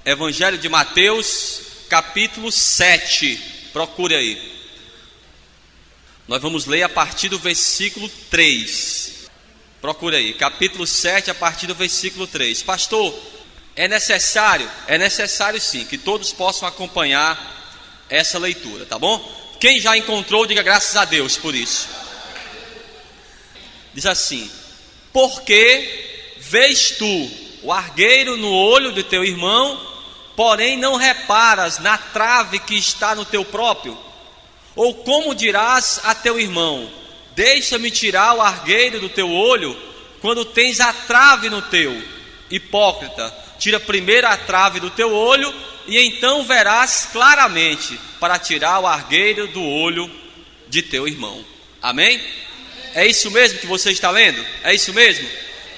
Evangelho de Mateus, capítulo 7. Procure aí. Nós vamos ler a partir do versículo 3. Procure aí, capítulo 7, a partir do versículo 3. Pastor, é necessário sim, que todos possam acompanhar essa leitura, tá bom? Quem já encontrou, diga graças a Deus por isso. Diz assim: porque vês tu o argueiro no olho de teu irmão, porém não reparas na trave que está no teu próprio? Ou como dirás a teu irmão: deixa-me tirar o argueiro do teu olho, quando tens a trave no teu? Hipócrita, tira primeiro a trave do teu olho, e então verás claramente para tirar o argueiro do olho de teu irmão. Amém? É isso mesmo que você está lendo? É isso mesmo?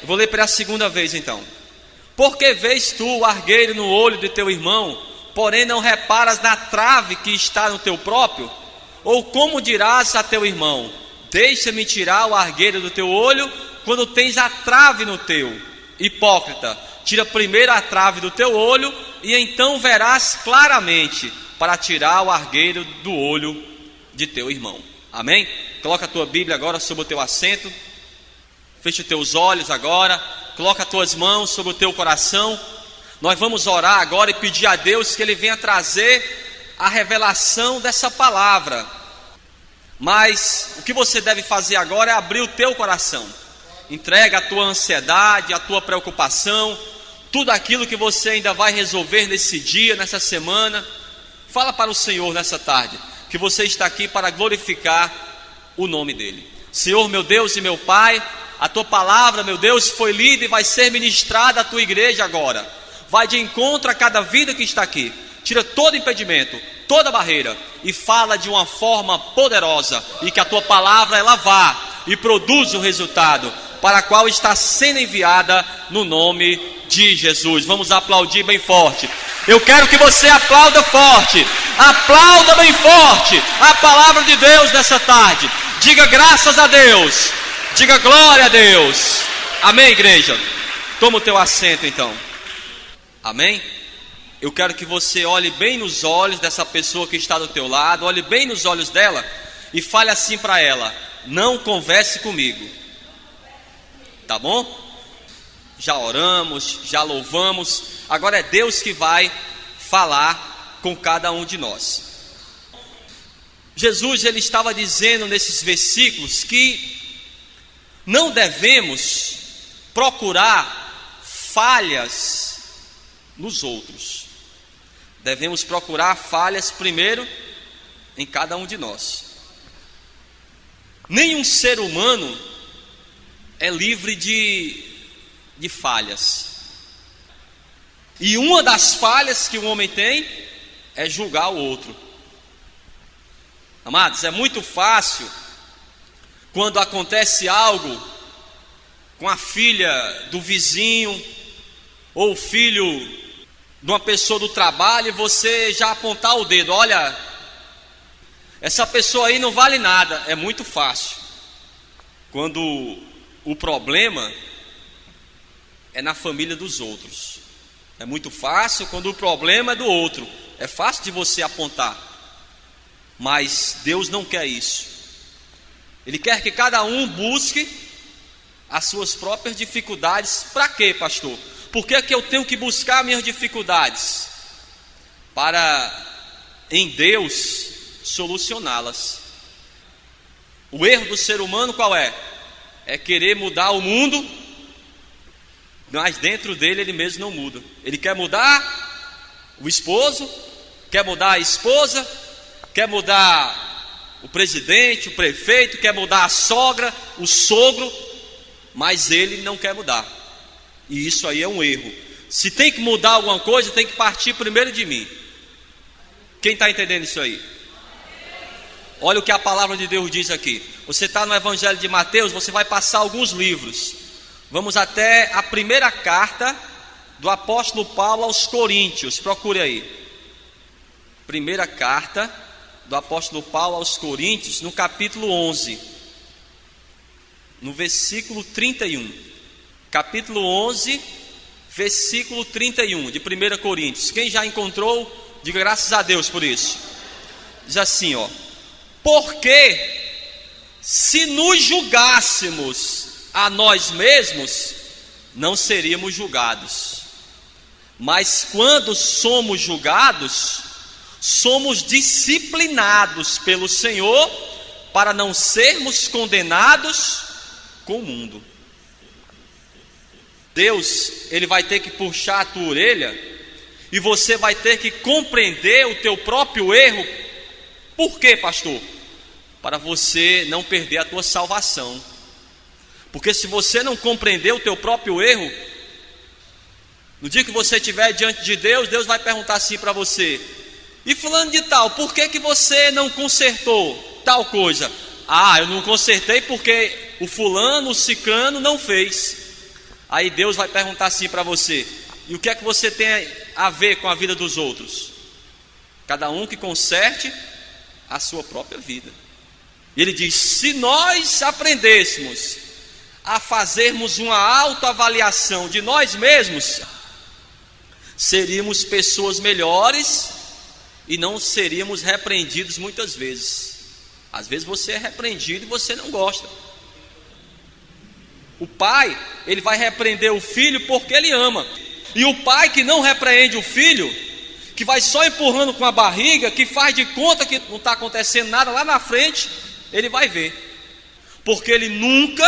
Eu vou ler pela segunda vez então. Porque vês tu o argueiro no olho de teu irmão, porém não reparas na trave que está no teu próprio? Ou como dirás a teu irmão: deixa-me tirar o argueiro do teu olho, quando tens a trave no teu? Hipócrita, tira primeiro a trave do teu olho, e então verás claramente para tirar o argueiro do olho de teu irmão. Amém? Coloca a tua Bíblia agora sobre o teu assento. Feche os teus olhos agora. Coloca as tuas mãos sobre o teu coração. Nós vamos orar agora e pedir a Deus que Ele venha trazer a revelação dessa palavra. Mas o que você deve fazer agora é abrir o teu coração. Entrega a tua ansiedade, a tua preocupação, tudo aquilo que você ainda vai resolver nesse dia, nessa semana. Fala para o Senhor nessa tarde que você está aqui para glorificar o nome dEle. Senhor, meu Deus e meu Pai, a tua palavra, meu Deus, foi lida e vai ser ministrada à tua igreja agora. Vai de encontro a cada vida que está aqui. Tira todo impedimento, toda barreira, e fala de uma forma poderosa, e que a tua palavra ela vá e produza o resultado para a qual está sendo enviada no nome de Jesus. Vamos aplaudir bem forte. Eu quero que você aplauda forte. Aplauda bem forte a palavra de Deus nessa tarde. Diga graças a Deus. Diga glória a Deus. Amém, igreja? Toma o teu assento então. Amém? Eu quero que você olhe bem nos olhos dessa pessoa que está do teu lado. Olhe bem nos olhos dela e fale assim para ela: não converse comigo. Tá bom? Já oramos, já louvamos. Agora é Deus que vai falar com cada um de nós. Jesus ele estava dizendo nesses versículos que não devemos procurar falhas nos outros. Devemos procurar falhas primeiro em cada um de nós. Nenhum ser humano é livre de falhas. E uma das falhas que o homem tem é julgar o outro. Amados, é muito fácil quando acontece algo com a filha do vizinho ou o filho de uma pessoa do trabalho, e você já apontar o dedo: olha, essa pessoa aí não vale nada. É muito fácil quando o problema é na família dos outros. É muito fácil quando o problema é do outro. É fácil de você apontar. Mas Deus não quer isso. Ele quer que cada um busque as suas próprias dificuldades. Para quê, pastor? Por que é que eu tenho que buscar minhas dificuldades? Para em Deus solucioná-las. O erro do ser humano qual é? É querer mudar o mundo, mas dentro dele ele mesmo não muda. Ele quer mudar o esposo, quer mudar a esposa, quer mudar o presidente, o prefeito, quer mudar a sogra, o sogro, mas ele não quer mudar. E isso aí é um erro. Se tem que mudar alguma coisa, tem que partir primeiro de mim. Quem está entendendo isso aí? Olha o que a palavra de Deus diz aqui. Você está no Evangelho de Mateus, você vai passar alguns livros. Vamos até a primeira carta do apóstolo Paulo aos Coríntios. Procure aí. Primeira carta do apóstolo Paulo aos Coríntios, no capítulo 11, no versículo 31. Capítulo 11, versículo 31 de 1 Coríntios. Quem já encontrou, diga graças a Deus por isso. Diz assim, ó: porque se nos julgássemos a nós mesmos, não seríamos julgados. Mas quando somos julgados, somos disciplinados pelo Senhor para não sermos condenados com o mundo. Deus, Ele vai ter que puxar a tua orelha e você vai ter que compreender o teu próprio erro. Por quê, pastor? Para você não perder a tua salvação. Porque se você não compreender o teu próprio erro, no dia que você estiver diante de Deus, Deus vai perguntar assim para você: e fulano de tal, por que que você não consertou tal coisa? Ah, eu não consertei porque o fulano, o ciclano não fez. Aí Deus vai perguntar assim para você: e o que é que você tem a ver com a vida dos outros? Cada um que conserte a sua própria vida. E ele diz: se nós aprendêssemos a fazermos uma autoavaliação de nós mesmos, seríamos pessoas melhores e não seríamos repreendidos muitas vezes. Às vezes você é repreendido e você não gosta. O pai, ele vai repreender o filho porque ele ama. E o pai que não repreende o filho, que vai só empurrando com a barriga, que faz de conta que não está acontecendo nada, lá na frente ele vai ver, porque ele nunca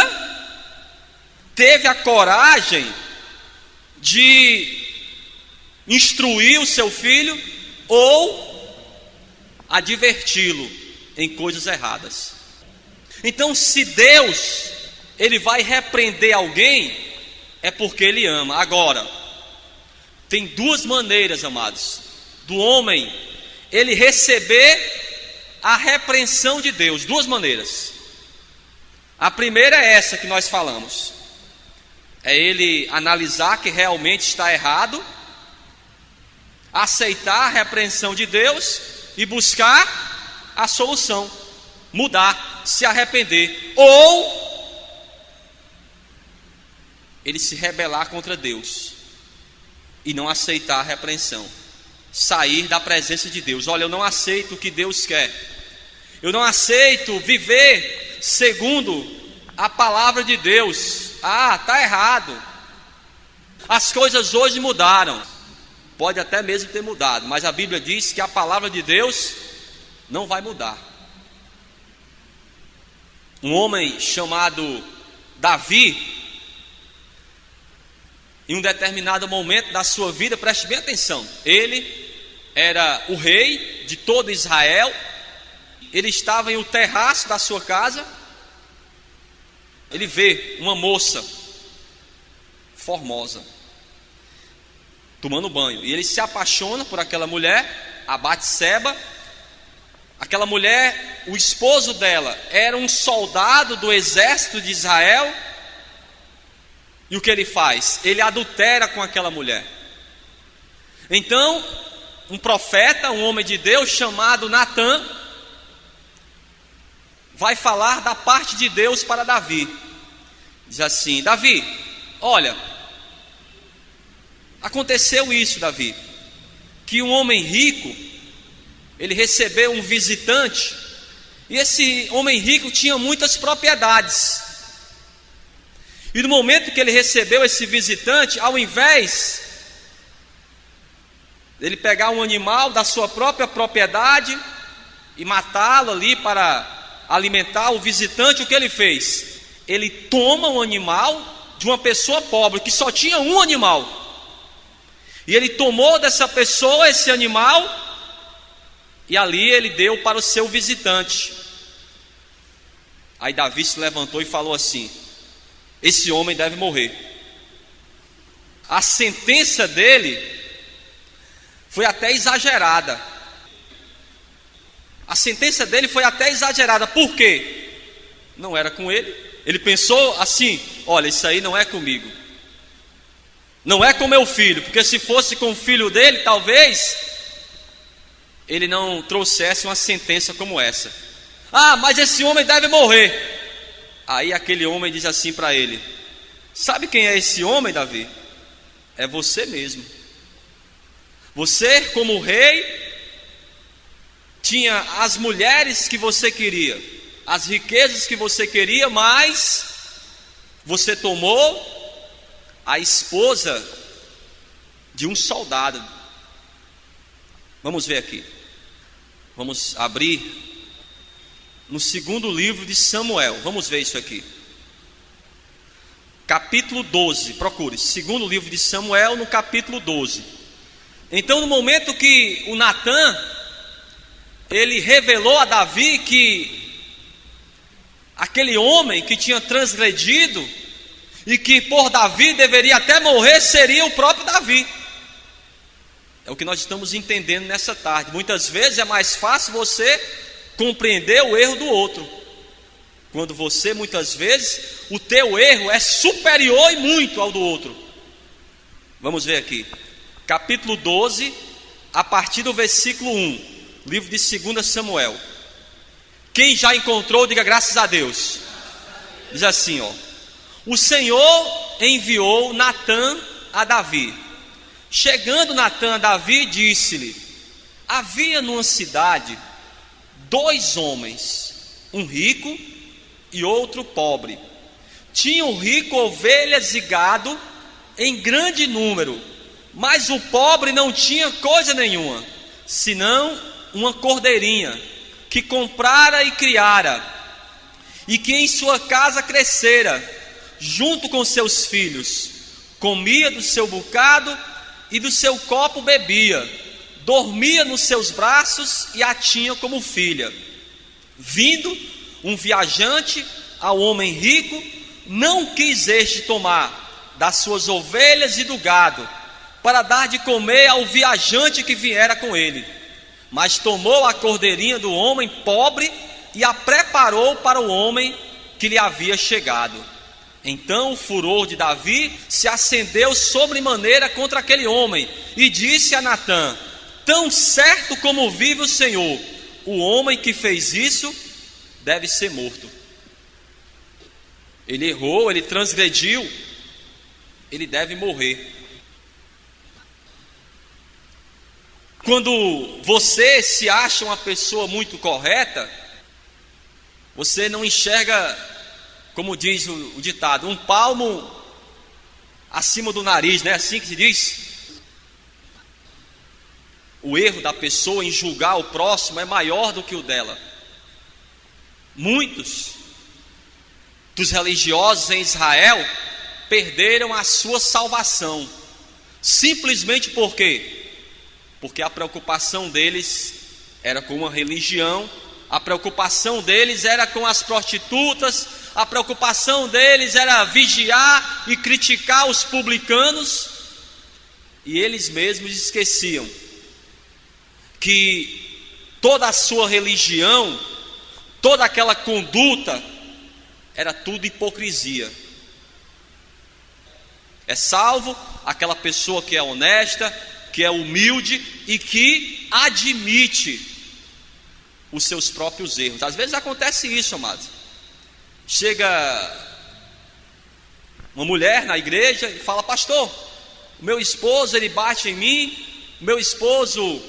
teve a coragem de instruir o seu filho ou adverti-lo em coisas erradas. Então, se Deus ele vai repreender alguém, é porque ele ama. Agora, tem duas maneiras, amados, do homem ele receber a repreensão de Deus. Duas maneiras. A primeira é essa que nós falamos, é ele analisar que realmente está errado, aceitar a repreensão de Deus e buscar a solução, mudar, se arrepender, ou ele se rebelar contra Deus e não aceitar a repreensão, sair da presença de Deus. Olha, eu não aceito o que Deus quer, eu não aceito viver segundo a palavra de Deus. Ah, está errado, as coisas hoje mudaram. Pode até mesmo ter mudado, mas a Bíblia diz que a palavra de Deus não vai mudar. Um homem chamado Davi, em um determinado momento da sua vida, preste bem atenção, ele era o rei de todo Israel, ele estava em um terraço da sua casa, ele vê uma moça formosa tomando banho, e ele se apaixona por aquela mulher, a Batseba. Aquela mulher, o esposo dela era um soldado do exército de Israel, e o que ele faz? Ele adultera com aquela mulher. Então, um profeta, um homem de Deus chamado Natã, vai falar da parte de Deus para Davi. Diz assim: Davi, olha, aconteceu isso, Davi, que um homem rico, ele recebeu um visitante, e esse homem rico tinha muitas propriedades, e no momento que ele recebeu esse visitante, ao invés dele pegar um animal da sua própria propriedade e matá-lo ali para alimentar o visitante, o que ele fez? Ele toma um animal de uma pessoa pobre que só tinha um animal, e ele tomou dessa pessoa esse animal, e ali ele deu para o seu visitante. Aí Davi se levantou e falou assim: esse homem deve morrer. A sentença dele foi até exagerada. A sentença dele foi até exagerada. Por quê? Não era com ele. Ele pensou assim: olha, isso aí não é comigo, não é com meu filho, porque se fosse com o filho dele, talvez ele não trouxesse uma sentença como essa. Ah, mas esse homem deve morrer. Aí aquele homem diz assim para ele: sabe quem é esse homem, Davi? é você mesmo. Você, como rei, tinha as mulheres que você queria, as riquezas que você queria, mas você tomou a esposa de um soldado. Vamos ver aqui. Vamos abrir no segundo livro de Samuel. Vamos ver isso aqui. Capítulo 12. Procure. Segundo livro de Samuel, no capítulo 12. Então, no momento que o Natã, ele revelou a Davi que aquele homem que tinha transgredido e que por Davi deveria até morrer, seria o próprio Davi. É o que nós estamos entendendo nessa tarde. Muitas vezes é mais fácil você compreender o erro do outro, quando você, muitas vezes, o teu erro é superior e muito ao do outro. Vamos ver aqui, capítulo 12, a partir do versículo 1, livro de 2 Samuel. Quem já encontrou, diga graças a Deus. Diz assim, ó: o Senhor enviou Natã a Davi. Chegando Natã a Davi, disse-lhe: havia numa cidade 2 homens, um rico e outro pobre. Tinha o rico ovelhas e gado em grande número, mas o pobre não tinha coisa nenhuma, senão uma cordeirinha, que comprara e criara, e que em sua casa crescera, junto com seus filhos. Comia do seu bocado e do seu copo bebia, dormia nos seus braços e a tinha como filha. Vindo um viajante ao homem rico, não quis este tomar das suas ovelhas e do gado, para dar de comer ao viajante que viera com ele, mas tomou a cordeirinha do homem pobre e a preparou para o homem que lhe havia chegado. Então o furor de Davi se acendeu sobremaneira contra aquele homem, e disse a Natã: tão certo como vive o Senhor, o homem que fez isso deve ser morto. Ele errou, ele transgrediu, ele deve morrer. Quando você se acha uma pessoa muito correta, você não enxerga, como diz o ditado, um palmo acima do nariz, não é assim que se diz? O erro da pessoa em julgar o próximo é maior do que o dela. Muitos dos religiosos em Israel perderam a sua salvação, simplesmente por quê? Porque a preocupação deles era com a religião, a preocupação deles era com as prostitutas, a preocupação deles era vigiar e criticar os publicanos, e eles mesmos esqueciam que toda a sua religião, toda aquela conduta, era tudo hipocrisia. É salvo aquela pessoa que é honesta, que é humilde e que admite os seus próprios erros. Às vezes acontece isso, amados. Chega uma mulher na igreja e fala: pastor, o meu esposo ele bate em mim, o meu esposo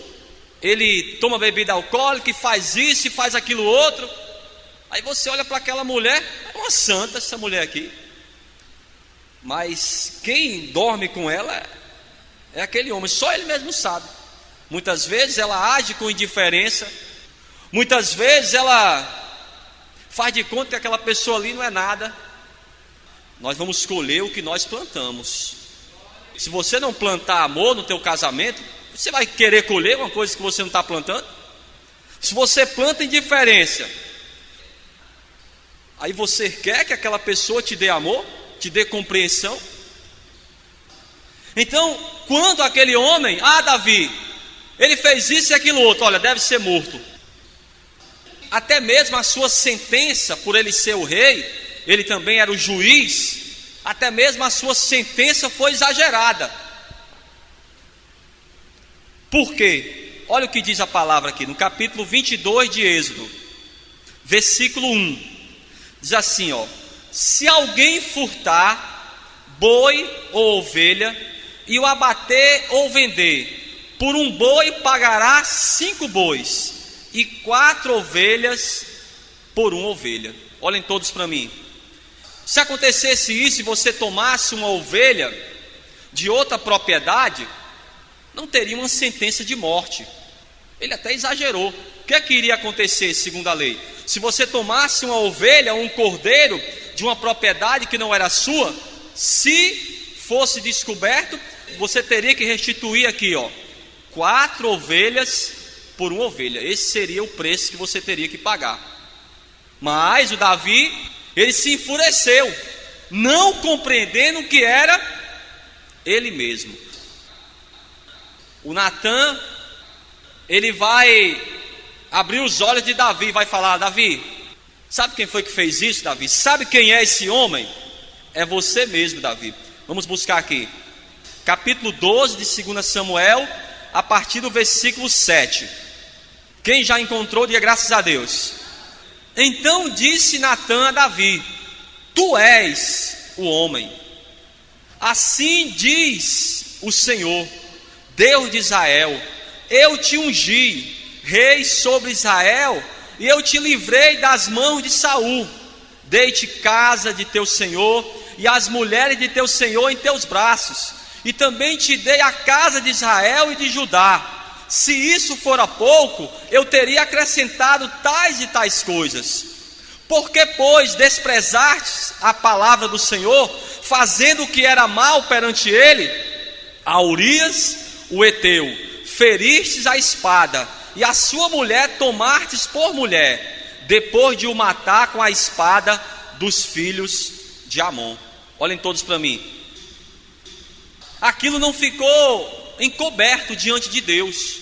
ele toma bebida alcoólica e faz isso e faz aquilo outro. Aí você olha para aquela mulher, é uma santa essa mulher aqui, mas quem dorme com ela é aquele homem, só ele mesmo sabe. Muitas vezes ela age com indiferença, muitas vezes ela faz de conta que aquela pessoa ali não é nada. Nós vamos colher o que nós plantamos. Se você não plantar amor no teu casamento, você vai querer colher uma coisa que você não está plantando? Se você planta indiferença, aí você quer que aquela pessoa te dê amor, te dê compreensão? Então, quando aquele homem, Davi, ele fez isso e aquilo outro, olha, deve ser morto. Até mesmo a sua sentença, por ele ser o rei, ele também era o juiz, até mesmo a sua sentença foi exagerada. Por quê? Olha o que diz a palavra aqui, no capítulo 22 de Êxodo, versículo 1, diz assim, ó: se alguém furtar boi ou ovelha e o abater ou vender, por um boi pagará 5 bois, e 4 ovelhas por uma ovelha. Olhem todos para mim. Se acontecesse isso e você tomasse uma ovelha de outra propriedade, não teria uma sentença de morte. Ele até exagerou. O que é que iria acontecer segundo a lei? Se você tomasse uma ovelha ou um cordeiro de uma propriedade que não era sua, se fosse descoberto, você teria que restituir aqui, 4 ovelhas por uma ovelha. Esse seria o preço que você teria que pagar. Mas o Davi, ele se enfureceu, não compreendendo que era ele mesmo. O Natan, ele vai abrir os olhos de Davi, vai falar: Davi, sabe quem foi que fez isso, Davi? Sabe quem é esse homem? É você mesmo, Davi. Vamos buscar aqui, capítulo 12 de 2 Samuel, a partir do versículo 7. Quem já encontrou, diga graças a Deus. Então disse Natan a Davi: tu és o homem. Assim diz o Senhor, Deus de Israel: eu te ungi rei sobre Israel, e eu te livrei das mãos de Saul. Dei-te casa de teu senhor, e as mulheres de teu senhor em teus braços, e também te dei a casa de Israel e de Judá. Se isso fora pouco, eu teria acrescentado tais e tais coisas. Porque, pois, desprezastes a palavra do Senhor, fazendo o que era mal perante ele, a Urias, o Heteu, feristes a espada, e a sua mulher tomastes por mulher, depois de o matar com a espada dos filhos de Amon. Olhem todos para mim. Aquilo não ficou encoberto diante de Deus.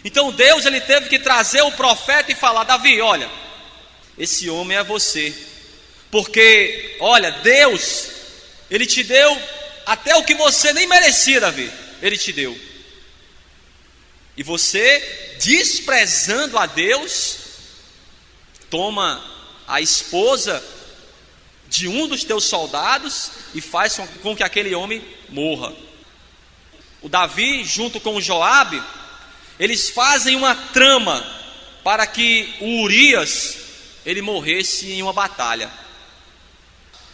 Então Deus, ele teve que trazer o profeta e falar: Davi, olha, esse homem é você, porque, olha, Deus, ele te deu até o que você nem merecia, Davi, ele te deu. E você, desprezando a Deus, toma a esposa de um dos teus soldados e faz com que aquele homem morra. O Davi, junto com o Joabe, eles fazem uma trama para que o Urias, ele morresse em uma batalha.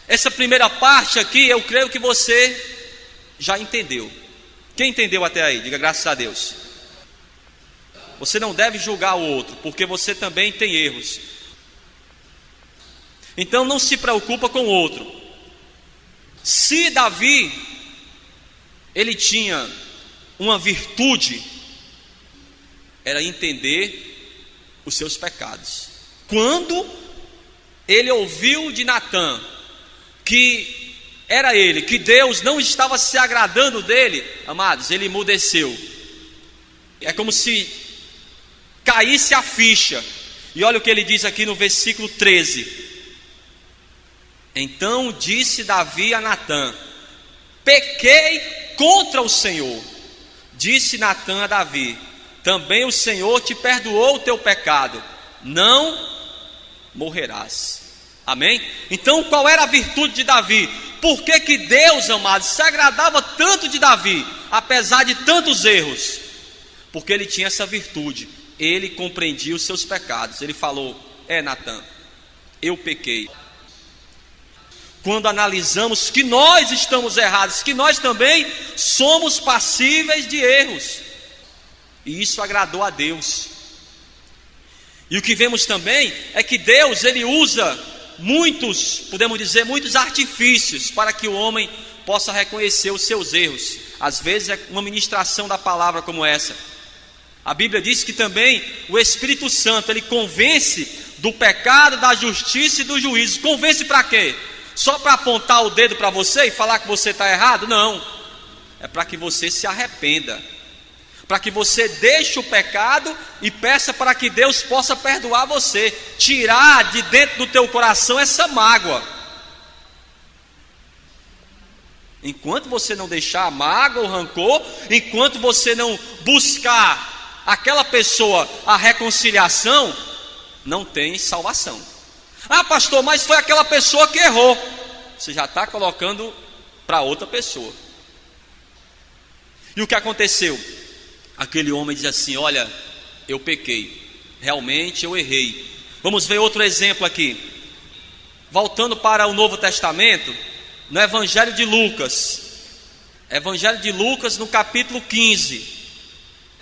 Essa primeira parte aqui, eu creio que você já entendeu. Quem entendeu até aí? Diga graças a Deus. Você não deve julgar o outro, porque você também tem erros. Então não se preocupa com o outro. Se Davi, ele tinha uma virtude, era entender os seus pecados. Quando ele ouviu de Natan que era ele, que Deus não estava se agradando dele, amados, ele emudeceu. É como se caísse a ficha. E olha o que ele diz aqui no versículo 13. Então disse Davi a Natan: pequei contra o Senhor. Disse Natan a Davi: também o Senhor te perdoou o teu pecado, não morrerás. Amém? Então qual era a virtude de Davi? Por que que Deus, amados, se agradava tanto de Davi, apesar de tantos erros? Porque ele tinha essa virtude, ele compreendia os seus pecados. Ele falou: Natan, eu pequei. Quando analisamos que nós estamos errados, que nós também somos passíveis de erros, e isso agradou a Deus. E o que vemos também é que Deus, ele usa muitos, podemos dizer, muitos artifícios para que o homem possa reconhecer os seus erros. Às vezes é uma ministração da palavra como essa. A Bíblia diz que também o Espírito Santo, ele convence do pecado, da justiça e do juízo. Convence para quê? Só para apontar o dedo para você e falar que você está errado? Não, é para que você se arrependa, para que você deixe o pecado e peça para que Deus possa perdoar você, tirar de dentro do teu coração essa mágoa. Enquanto você não deixar a mágoa, o rancor, enquanto você não buscar aquela pessoa a reconciliação, não tem salvação. Ah, pastor, mas foi aquela pessoa que errou. Você já está colocando para outra pessoa. E o que aconteceu? Aquele homem diz assim: olha, eu pequei, realmente eu errei. Vamos ver outro exemplo aqui. Voltando para o Novo Testamento, no Evangelho de Lucas. Evangelho de Lucas, no capítulo 15.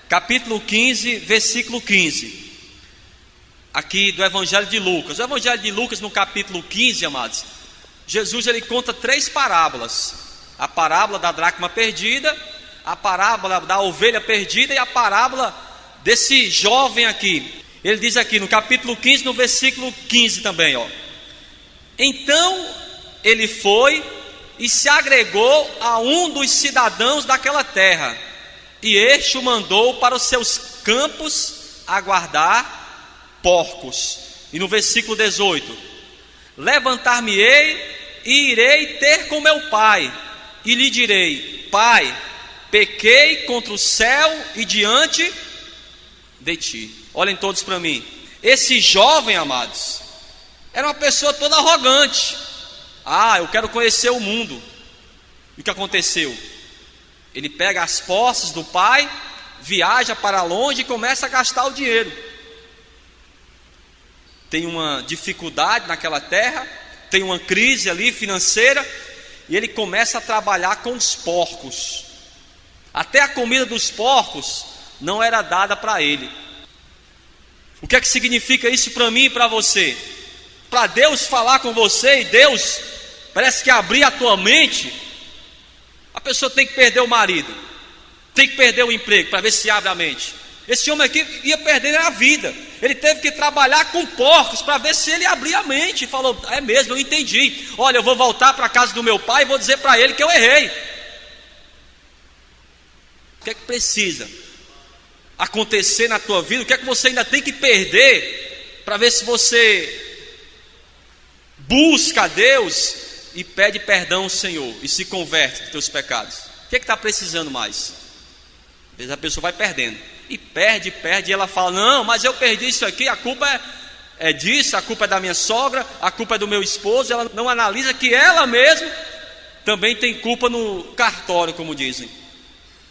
Capítulo 15, versículo 15. Aqui do Evangelho de Lucas. O Evangelho de Lucas, no capítulo 15, amados, Jesus ele conta 3 parábolas: a parábola da dracma perdida, a parábola da ovelha perdida e a parábola desse jovem aqui. Ele diz aqui no capítulo 15, no versículo 15 também, ó: então ele foi e se agregou a um dos cidadãos daquela terra, e este o mandou para os seus campos a guardar porcos. E no versículo 18: levantar-me-ei e irei ter com meu pai, e lhe direi: pai, pequei contra o céu e diante de ti. Olhem todos para mim. Esse jovem, amados, era uma pessoa toda arrogante. Eu quero conhecer o mundo. E o que aconteceu? Ele pega as posses do pai, viaja para longe e começa a gastar o dinheiro. Tem uma dificuldade naquela terra, tem uma crise ali financeira, e ele começa a trabalhar com os porcos. Até a comida dos porcos não era dada para ele. O que é que significa isso para mim e para você? Para Deus falar com você, e Deus parece que abrir a tua mente, a pessoa tem que perder o marido, tem que perder o emprego para ver se abre a mente. Esse homem aqui ia perder a vida. Ele teve que trabalhar com porcos para ver se ele abria a mente. E falou: é mesmo, eu entendi. Olha, eu vou voltar para a casa do meu pai e vou dizer para ele que eu errei. O que é que precisa acontecer na tua vida? O que é que você ainda tem que perder para ver se você busca a Deus e pede perdão ao Senhor e se converte dos teus pecados? O que é que está precisando mais? Às vezes a pessoa vai perdendo e perde, e ela fala: não, mas eu perdi isso aqui, a culpa é disso, a culpa é da minha sogra, a culpa é do meu esposo. Ela não analisa que ela mesma também tem culpa no cartório, como dizem.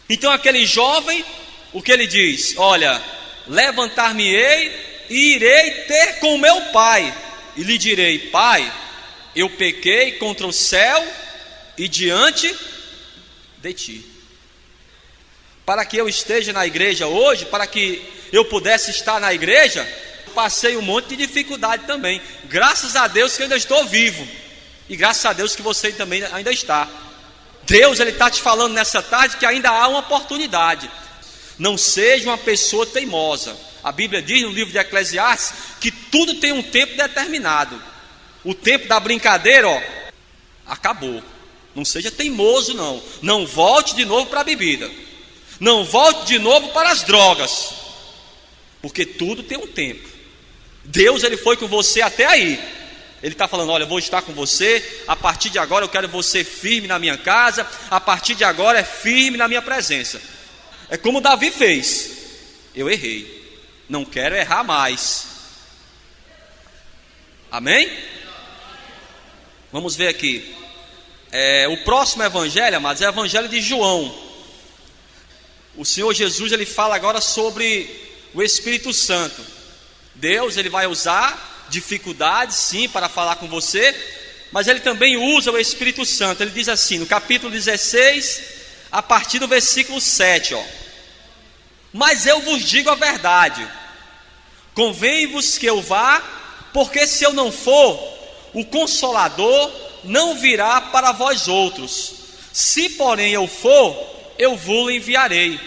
Então aquele jovem, o que ele diz? Olha, levantar-me-ei e irei ter com meu pai, e lhe direi: pai, eu pequei contra o céu e diante de ti. Para que eu esteja na igreja hoje, para que eu pudesse estar na igreja, passei um monte de dificuldade também. Graças a Deus que eu ainda estou vivo, e graças a Deus que você também ainda está. Deus ele está te falando nessa tarde que ainda há uma oportunidade. Não seja uma pessoa teimosa. A Bíblia diz no livro de Eclesiastes que tudo tem um tempo determinado. O tempo da brincadeira, acabou. Não seja teimoso, não. Não volte de novo para a bebida. Não volte de novo para as drogas. Porque tudo tem um tempo. Deus ele foi com você até aí. Ele está falando: olha, eu vou estar com você. A partir de agora eu quero você firme na minha casa. A partir de agora é firme na minha presença. É como Davi fez. Eu errei, não quero errar mais. Amém? Vamos ver aqui. O próximo evangelho, amados, é o evangelho de João. O Senhor Jesus ele fala agora sobre o Espírito Santo. Deus ele vai usar dificuldades sim para falar com você, mas ele também usa o Espírito Santo. Ele diz assim no capítulo 16, a partir do versículo 7, mas eu vos digo a verdade, convém-vos que eu vá, porque se eu não for, o Consolador não virá para vós outros. Se porém eu for, eu vou enviarei.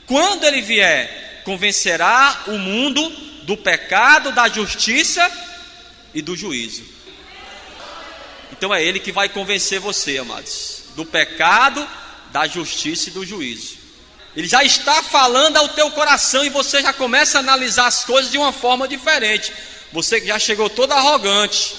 Quando ele vier, convencerá o mundo do pecado, da justiça e do juízo. Então é ele que vai convencer você, amados, do pecado, da justiça e do juízo. Ele já está falando ao teu coração e você já começa a analisar as coisas de uma forma diferente. Você que já chegou todo arrogante: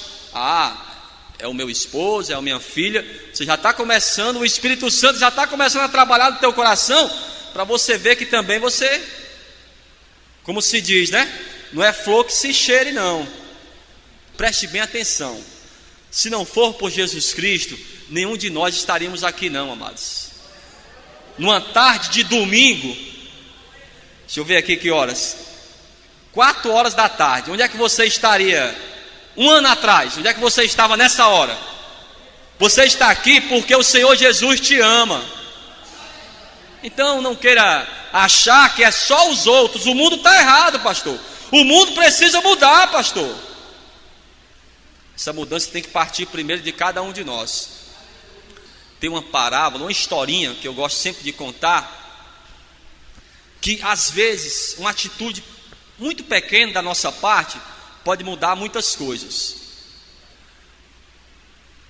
é o meu esposo, é a minha filha. Você já está começando, o Espírito Santo já está começando a trabalhar no teu coração, para você ver que também você, como se diz, né? Não é flor que se cheire, não. Preste bem atenção. Se não for por Jesus Cristo, nenhum de nós estaríamos aqui não, amados. numa tarde de domingo, deixa eu ver aqui que horas, 4 horas da tarde, onde é que você estaria 1 ano atrás? Onde é que você estava nessa hora? Você está aqui porque o Senhor Jesus te ama. Então não queira achar que é só os outros. O mundo está errado, pastor. O mundo precisa mudar, pastor. Essa mudança tem que partir primeiro de cada um de nós. Tem uma parábola, uma historinha que eu gosto sempre de contar, que às vezes uma atitude muito pequena da nossa parte pode mudar muitas coisas.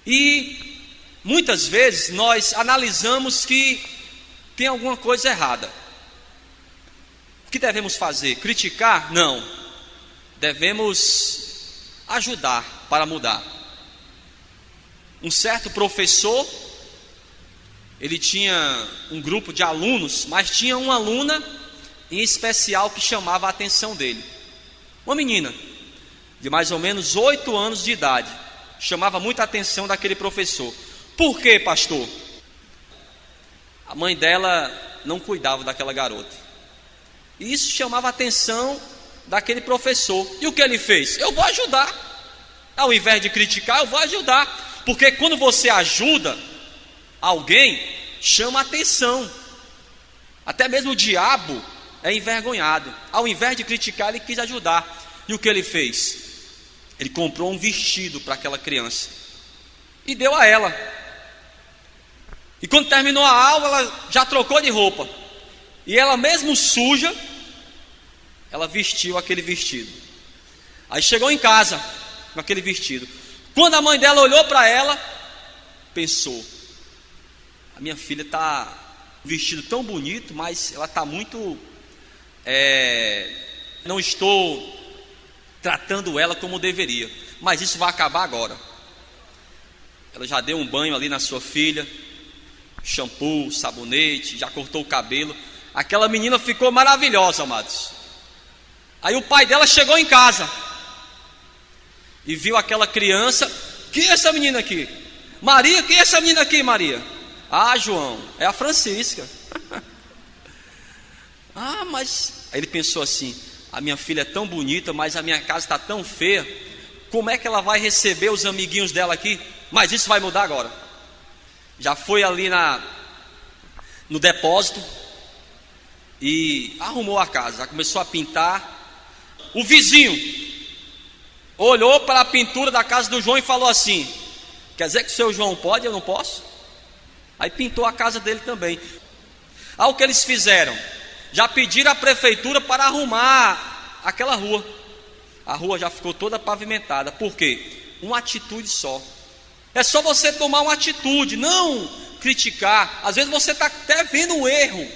E muitas vezes nós analisamos que tem alguma coisa errada. O que devemos fazer? Criticar? Não. Devemos ajudar para mudar. Um certo professor, ele tinha um grupo de alunos, mas tinha uma aluna em especial que chamava a atenção dele. Uma menina de mais ou menos 8 anos de idade, chamava muita atenção daquele professor. Por quê, pastor? A mãe dela não cuidava daquela garota. E isso chamava a atenção daquele professor. E o que ele fez? Eu vou ajudar. Ao invés de criticar, eu vou ajudar. Porque quando você ajuda alguém, chama a atenção. Até mesmo o diabo é envergonhado. Ao invés de criticar, ele quis ajudar. E o que ele fez? Ele comprou um vestido para aquela criança e deu a ela. E quando terminou a aula, ela já trocou de roupa. E ela mesmo suja, ela vestiu aquele vestido. Aí chegou em casa com aquele vestido. Quando a mãe dela olhou para ela, pensou: a minha filha está vestido tão bonito, mas ela está muito... não estou tratando ela como deveria. Mas isso vai acabar agora. Ela já deu um banho ali na sua filha, shampoo, sabonete, já cortou o cabelo. Aquela menina ficou maravilhosa, amados. Aí o pai dela chegou em casa e viu aquela criança. Quem é essa menina aqui? Maria, quem é essa menina aqui, Maria? Ah, João, é a Francisca. Ah, mas... Aí ele pensou assim: a minha filha é tão bonita, mas a minha casa está tão feia. Como é que ela vai receber os amiguinhos dela aqui? Mas isso vai mudar agora. Já foi ali no depósito e arrumou a casa, já começou a pintar. O vizinho olhou para a pintura da casa do João e falou assim: quer dizer que o seu João pode, eu não posso? Aí pintou a casa dele também. Aí o que eles fizeram? Já pediram à prefeitura para arrumar aquela rua. A rua já ficou toda pavimentada. Por quê? Uma atitude só. É só você tomar uma atitude, não criticar. Às vezes você está até vendo um erro.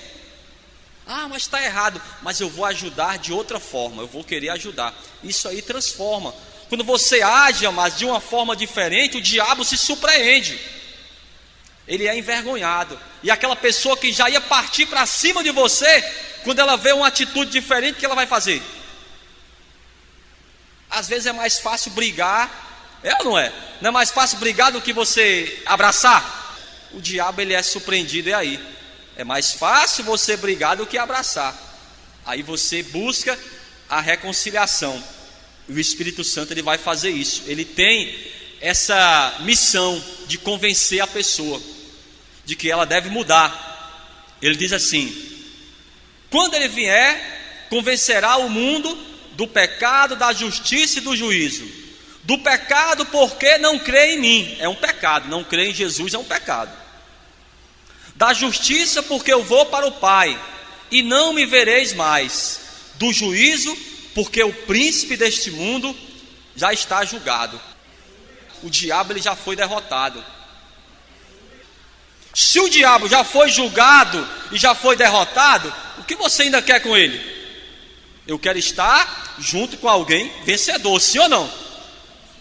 Ah, mas está errado. Mas eu vou ajudar de outra forma. Eu vou querer ajudar. Isso aí transforma. Quando você age, mas de uma forma diferente, o diabo se surpreende. Ele é envergonhado. E aquela pessoa que já ia partir para cima de você, quando ela vê uma atitude diferente, o que ela vai fazer? Às vezes é mais fácil brigar. É ou não é? Não é mais fácil brigar do que você abraçar? O diabo, ele é surpreendido, é aí. É mais fácil você brigar do que abraçar. Aí você busca a reconciliação. E o Espírito Santo, ele vai fazer isso. Ele tem essa missão de convencer a pessoa de que ela deve mudar. Ele diz assim: quando ele vier, convencerá o mundo do pecado, da justiça e do juízo. Do pecado porque não crê em mim, é um pecado. Não crer em Jesus é um pecado. Da justiça porque eu vou para o Pai e não me vereis mais. Do juízo porque o príncipe deste mundo já está julgado. O diabo, ele já foi derrotado. Se o diabo já foi julgado e já foi derrotado, o que você ainda quer com ele? Eu quero estar junto com alguém vencedor, sim ou não?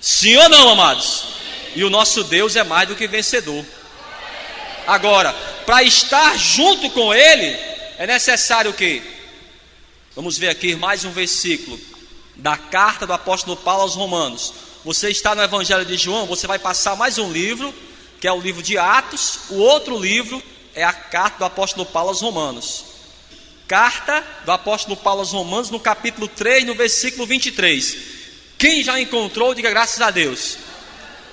Sim ou não, amados? E o nosso Deus é mais do que vencedor. Agora, para estar junto com ele, é necessário o quê? Vamos ver aqui mais um versículo da carta do apóstolo Paulo aos Romanos. Você está no Evangelho de João, você vai passar mais um livro, que é o livro de Atos. O outro livro é a carta do apóstolo Paulo aos Romanos. Carta do apóstolo Paulo aos Romanos, no capítulo 3, no versículo 23. Quem já encontrou, diga graças a Deus.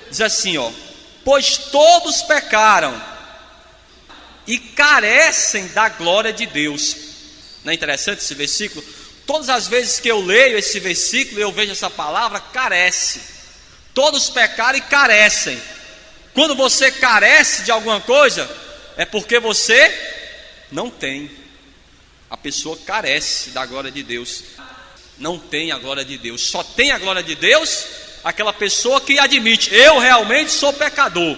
Diz assim, ó: pois todos pecaram e carecem da glória de Deus. Não é interessante esse versículo? Todas as vezes que eu leio esse versículo, eu vejo essa palavra carece. Todos pecaram e carecem. Quando você carece de alguma coisa, é porque você não tem. A pessoa carece da glória de Deus. Não tem a glória de Deus. Só tem a glória de Deus aquela pessoa que admite: eu realmente sou pecador,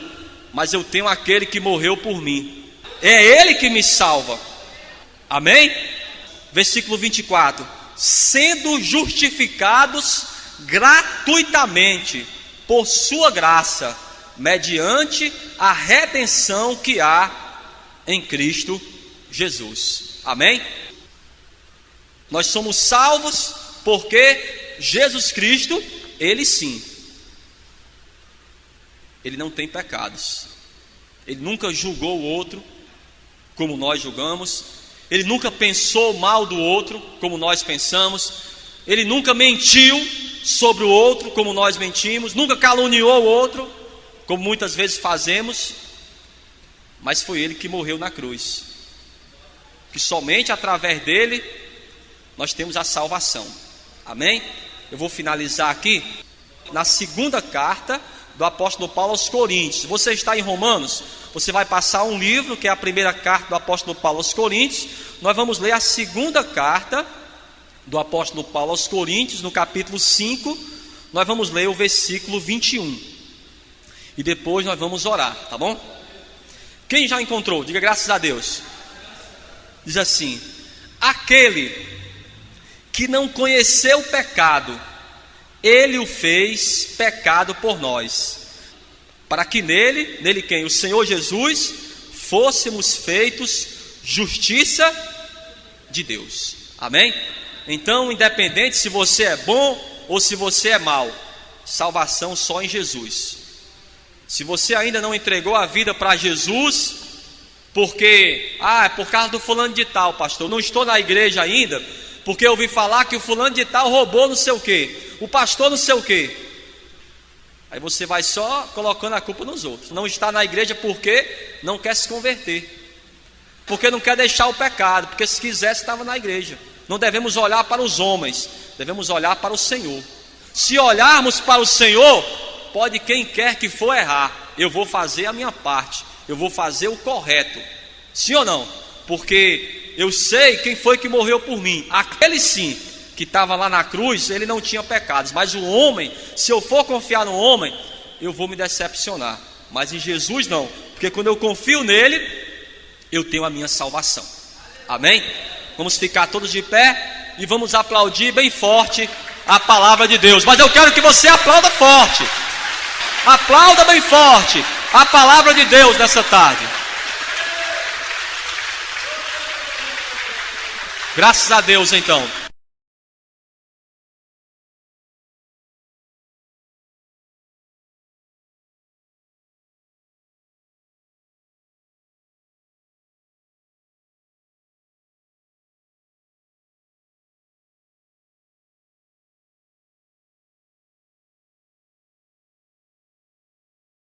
mas eu tenho aquele que morreu por mim. É Ele que me salva. Amém? Versículo 24: sendo justificados gratuitamente por sua graça, mediante a redenção que há em Cristo Jesus. Amém? Nós somos salvos porque Jesus Cristo, Ele sim, Ele não tem pecados. Ele nunca julgou o outro como nós julgamos. Ele nunca pensou mal do outro como nós pensamos. Ele nunca mentiu sobre o outro como nós mentimos. Nunca caluniou o outro como muitas vezes fazemos. Mas foi Ele que morreu na cruz, que somente através dele nós temos a salvação. Amém? Eu vou finalizar aqui na segunda carta do apóstolo Paulo aos Coríntios. Você está em Romanos, você vai passar um livro que é a primeira carta do apóstolo Paulo aos Coríntios. Nós vamos ler a segunda carta do apóstolo Paulo aos Coríntios, no capítulo 5. Nós vamos ler o versículo 21 e depois nós vamos orar, tá bom? Quem já encontrou, diga graças a Deus. Diz assim: aquele que não conheceu o pecado, Ele o fez pecado por nós, para que nele quem? O Senhor Jesus, fôssemos feitos justiça de Deus. Amém? Então, independente se você é bom ou se você é mau, salvação só em Jesus. Se você ainda não entregou a vida para Jesus, porque, é por causa do fulano de tal, pastor, não estou na igreja ainda, porque eu ouvi falar que o fulano de tal roubou não sei o que, o pastor não sei o que. Aí você vai só colocando a culpa nos outros. Não está na igreja porque não quer se converter, porque não quer deixar o pecado, porque se quisesse estava na igreja. Não devemos olhar para os homens, devemos olhar para o Senhor. Se olharmos para o Senhor, pode quem quer que for errar, eu vou fazer a minha parte, eu vou fazer o correto. Sim ou não? Porque eu sei quem foi que morreu por mim. Aquele sim, que estava lá na cruz, ele não tinha pecados. Mas o homem, se eu for confiar no homem, eu vou me decepcionar. Mas em Jesus não, porque quando eu confio nele, eu tenho a minha salvação. Amém? Vamos ficar todos de pé e vamos aplaudir bem forte a palavra de Deus. Mas eu quero que você aplauda forte. Aplauda bem forte a palavra de Deus nessa tarde. Graças a Deus então.